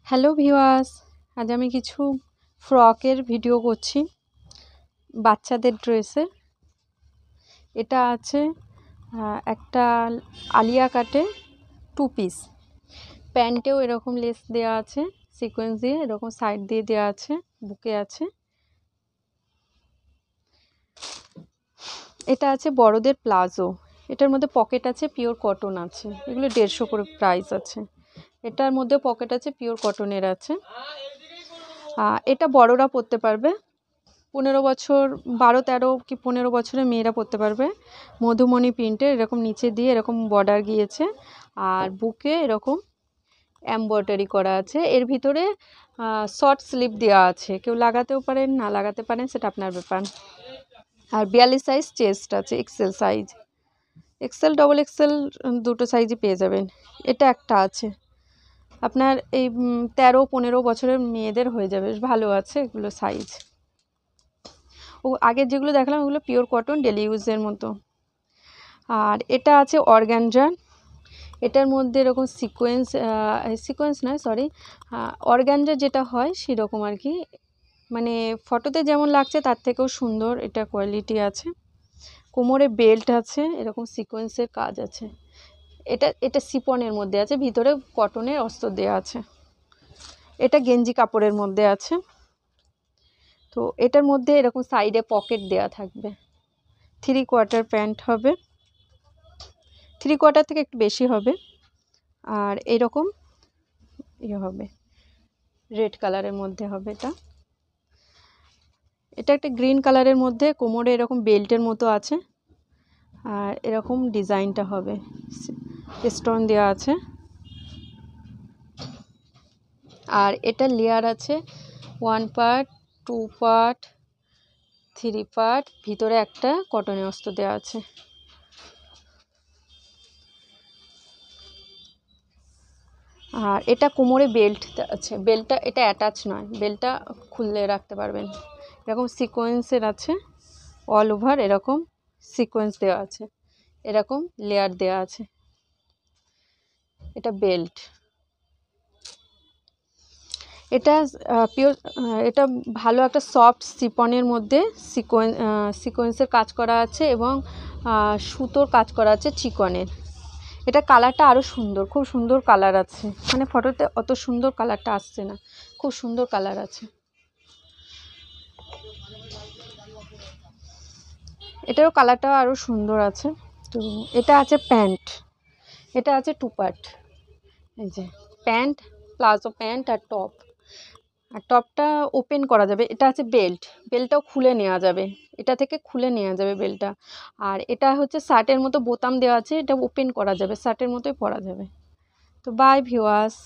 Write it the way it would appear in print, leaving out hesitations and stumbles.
Hello viewers, আজ আমি কিছু ফ্রকের ভিডিও করছি বাচ্চাদের ড্রেসের। এটা আছে একটা আলিয়া কাটে 2 পিস। প্যান্টেও এরকম লেস দেওয়া আছে, সিকোয়েন্স দিয়ে এরকম সাইড দিয়ে দেওয়া আছে, বুকে আছে। এটা আছে বড়দের প্লাজো, এটার মধ্যে পকেট আছে, পিওর কটন আছে। এগুলো 150 করে প্রাইস আছে। এটার মধ্যে পকেট আছে, পিওর কটনের আছে। এটা বড়রা পরতে পারবে, 15 বছর 12-13 কি 15 বছরের মেয়েরা পরতে পারবে। মধুমণি প্রিন্টের এরকম নিচে দিয়ে এরকম বর্ডার গিয়েছে, আর বুকে এরকম এমব্রয়ডারি করা আছে। এর ভিতরে শর্ট স্লিভ দেওয়া আছে, কেউ লাগাতেও পারেন, না লাগাতে পারেন, সেটা আপনার ব্যাপার। আর 42 সাইজ চেস্ট আছে, XL size, XL double XL দুটো সাইজই পেয়ে যাবেন। এটা একটা আছে আপনার এই 13-15 বছরের মেয়েদের হয়ে যাবে, ভালো আছে এগুলো সাইজ। ও আগের যেগুলো দেখালাম ওগুলো পিওর কটন, ডেলি ইউজের মতো। আর এটা আছে অর্গানজা, এটার মধ্যে এরকম সিকোয়েন্স নয় সরি, অর্গানজা যেটা হয় সেরকম আর কি, মানে ফটোতে যেমন লাগছে তার থেকেও সুন্দর এটা কোয়ালিটি আছে। কোমরে বেল্ট আছে, এরকম সিকোয়েন্সের কাজ আছে। এটা সিপনের মধ্যে আছে, ভিতরে কটনের অস্ত্র দেওয়া আছে। এটা গেঞ্জি কাপড়ের মধ্যে আছে। তো এটার মধ্যে এরকম সাইডে পকেট দেয়া থাকবে। 3/4 প্যান্ট হবে, 3/4 থেকে একটু বেশি হবে। আর এরকম হবে, রেড কালারের মধ্যে হবে। এটা একটা গ্রিন কালারের মধ্যে, কোমরে এরকম বেল্টের মতো আছে, আর এরকম ডিজাইনটা হবে, স্টোন দেওয়া আছে। আর এটা লেয়ার আছে 1 পার্ট, 2 পার্ট, 3 পার্ট, ভিতরে একটা কটনের অস্ত্র দেওয়া আছে। আর এটা কোমরে বেল্ট আছে, বেল্টটা এটা অ্যাটাচ নয়, বেল্টটা খুলে রাখতে পারবেন। এরকম সিকোয়েন্সের আছে, অল ওভার এরকম সিকোয়েন্স দেওয়া আছে, এরকম লেয়ার দেওয়া আছে। এটা বেল্ট, এটা পিওর, এটা ভালো একটা সফট সিপনের মধ্যে সিকোয়েন্সের কাজ করা আছে এবং সুতোর কাজ করা আছে চিকনের। এটা কালারটা আরও সুন্দর, খুব সুন্দর কালার আছে, মানে ফটোতে অত সুন্দর কালারটা আসছে না, খুব সুন্দর কালার আছে। এটারও কালারটা আরও সুন্দর আছে। তো এটা আছে প্যান্ট, এটা আছে 2 পার্ট, এই যে প্যান্ট, প্লাজো প্যান্ট আর টপ। আর টপটা ওপেন করা যাবে। এটা আছে বেল্ট, বেল্টটাও খুলে নেওয়া যাবে, এটা থেকে খুলে নেওয়া যাবে বেল্টটা। আর এটা হচ্ছে শার্টের মতো বোতাম দেওয়া আছে, এটা ওপেন করা যাবে, শার্টের মতোই পরা যাবে। তো বাই ভিউয়ার্স।